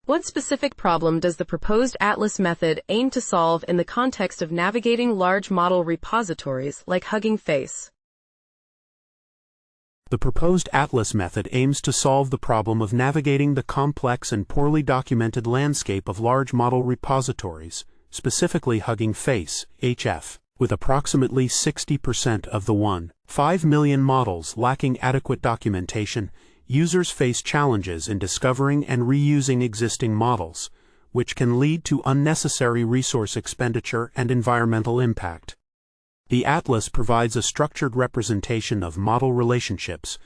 What specific problem does the proposed Atlas method aim to solve in the context of navigating large model repositories like Hugging Face? The proposed Atlas method aims to solve the problem of navigating the complex and poorly documented landscape of large model repositories, specifically Hugging Face, HF. With approximately 60% of the 1.5 million models lacking adequate documentation, users face challenges in discovering and reusing existing models, which can lead to unnecessary resource expenditure and environmental impact. The Atlas provides a structured representation of model relationships,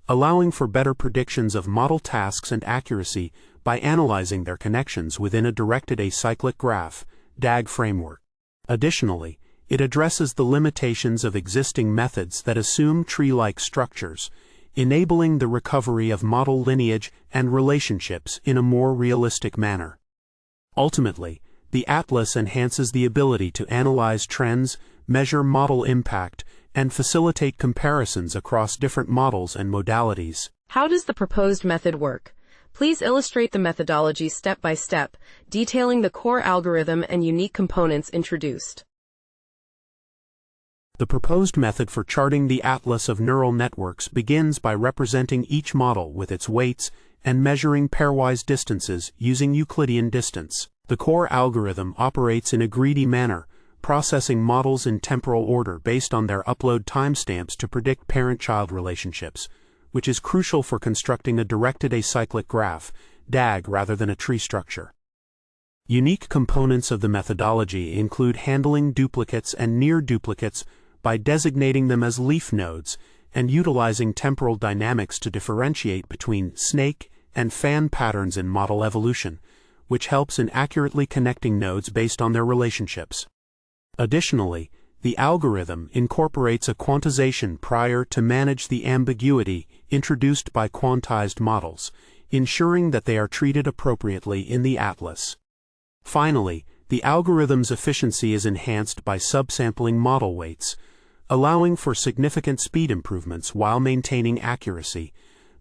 allowing for better predictions of model tasks and accuracy by analyzing their connections within a directed acyclic graph (DAG) framework. Additionally, it addresses the limitations of existing methods that assume tree-like structures, enabling the recovery of model lineage and relationships in a more realistic manner. Ultimately, the Atlas enhances the ability to analyze trends, measure model impact, and facilitate comparisons across different models and modalities. How does the proposed method work? Please illustrate the methodology step by step, detailing the core algorithm and unique components introduced. The proposed method for charting the atlas of neural networks begins by representing each model with its weights and measuring pairwise distances using Euclidean distance. The core algorithm operates in a greedy manner, processing models in temporal order based on their upload timestamps to predict parent-child relationships, which is crucial for constructing a directed acyclic graph, DAG, rather than a tree structure. Unique components of the methodology include handling duplicates and near duplicates by designating them as leaf nodes and utilizing temporal dynamics to differentiate between snake and fan patterns in model evolution, which helps in accurately connecting nodes based on their relationships. Additionally, the algorithm incorporates a quantization prior to manage the ambiguity introduced by quantized models, ensuring that they are treated appropriately in the atlas. Finally, the algorithm's efficiency is enhanced by subsampling model weights, allowing for significant speed improvements while maintaining accuracy,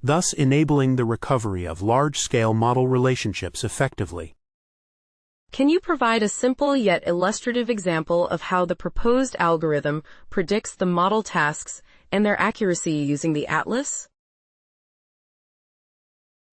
thus enabling the recovery of large-scale model relationships effectively. Can you provide a simple yet illustrative example of how the proposed algorithm predicts the model tasks and their accuracy using the atlas?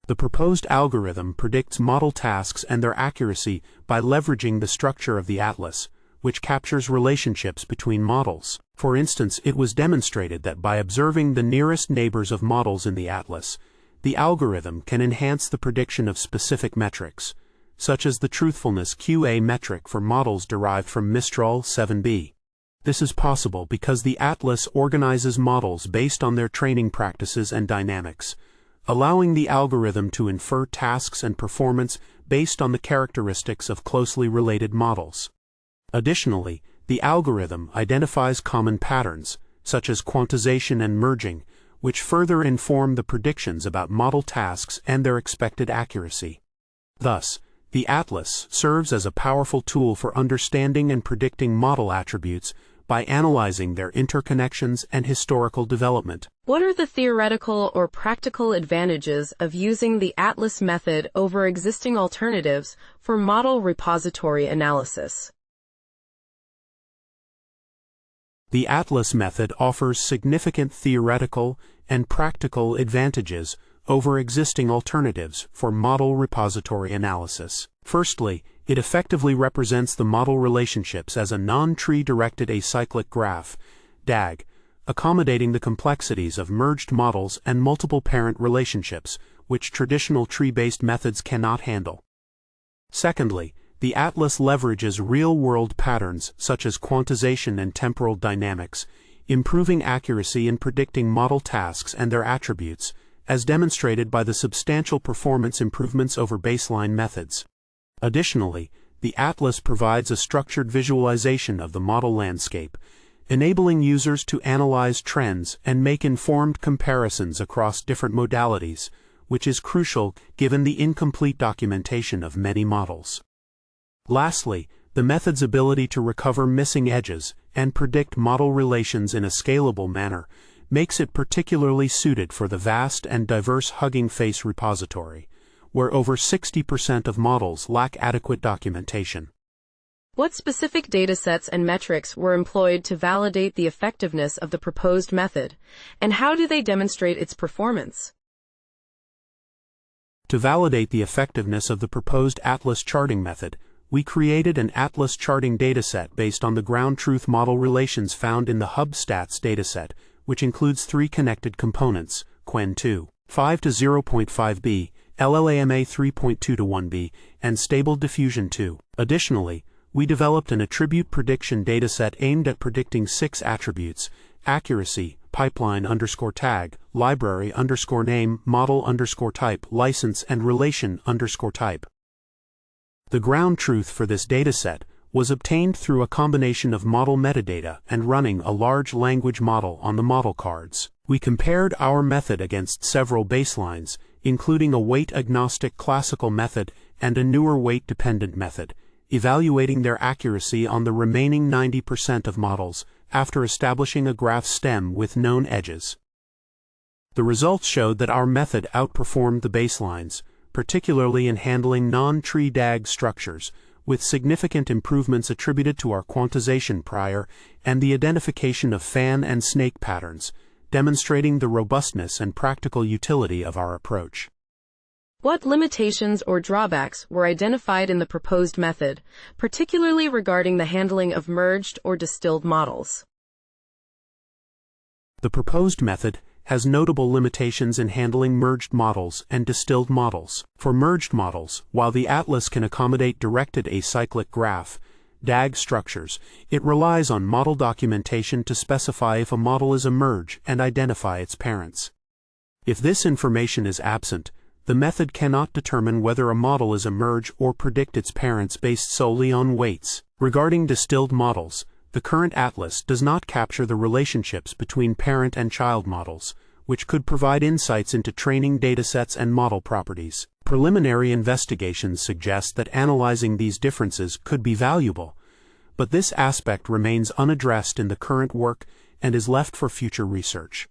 The proposed algorithm predicts model tasks and their accuracy by leveraging the structure of the atlas, which captures relationships between models. For instance, it was demonstrated that by observing the nearest neighbors of models in the atlas, the algorithm can enhance the prediction of specific metrics, such as the truthfulness QA metric for models derived from Mistral 7b. This is possible because the atlas organizes models based on their training practices and dynamics, allowing the algorithm to infer tasks and performance based on the characteristics of closely related models. Additionally, the algorithm identifies common patterns, such as quantization and merging, which further inform the predictions about model tasks and their expected accuracy. Thus, the atlas serves as a powerful tool for understanding and predicting model attributes by analyzing their interconnections and historical development. What are the theoretical or practical advantages of using the atlas method over existing alternatives for model repository analysis? The atlas method offers significant theoretical and practical advantages over existing alternatives for model repository analysis. Firstly, it effectively represents the model relationships as a non-tree-directed acyclic graph, DAG, accommodating the complexities of merged models and multiple parent relationships, which traditional tree-based methods cannot handle. Secondly, the atlas leverages real-world patterns such as quantization and temporal dynamics, improving accuracy in predicting model tasks and their attributes, as demonstrated by the substantial performance improvements over baseline methods. Additionally, the atlas provides a structured visualization of the model landscape, enabling users to analyze trends and make informed comparisons across different modalities, which is crucial given the incomplete documentation of many models. Lastly, the method's ability to recover missing edges and predict model relations in a scalable manner makes it particularly suited for the vast and diverse Hugging Face repository, where over 60% of models lack adequate documentation. What specific datasets and metrics were employed to validate the effectiveness of the proposed method, and how do they demonstrate its performance? To validate the effectiveness of the proposed Atlas charting method, we created an Atlas charting dataset based on the ground truth model relations found in the HubStats dataset, which includes 3 connected components: Quen2, 5 to 0.5b, LLAMA 3.2 to 1b, and Stable Diffusion 2. Additionally, we developed an attribute prediction dataset aimed at predicting 6 attributes: accuracy, pipeline_tag, library_name, model_type, license, and relation_type. The ground truth for this dataset was obtained through a combination of model metadata and running a large language model on the model cards. We compared our method against several baselines, including a weight-agnostic classical method and a newer weight-dependent method, evaluating their accuracy on the remaining 90% of models after establishing a graph stem with known edges. The results showed that our method outperformed the baselines, particularly in handling non-tree DAG structures, with significant improvements attributed to our quantization prior and the identification of fan and snake patterns, demonstrating the robustness and practical utility of our approach. What limitations or drawbacks were identified in the proposed method, particularly regarding the handling of merged or distilled models? The proposed method has notable limitations in handling merged models and distilled models. For merged models, while the Atlas can accommodate directed acyclic graph DAG structures, it relies on model documentation to specify if a model is a merge and identify its parents. If this information is absent, the method cannot determine whether a model is a merge or predict its parents based solely on weights. Regarding distilled models, the current Atlas does not capture the relationships between parent and child models, which could provide insights into training datasets and model properties. Preliminary investigations suggest that analyzing these differences could be valuable, but this aspect remains unaddressed in the current work and is left for future research.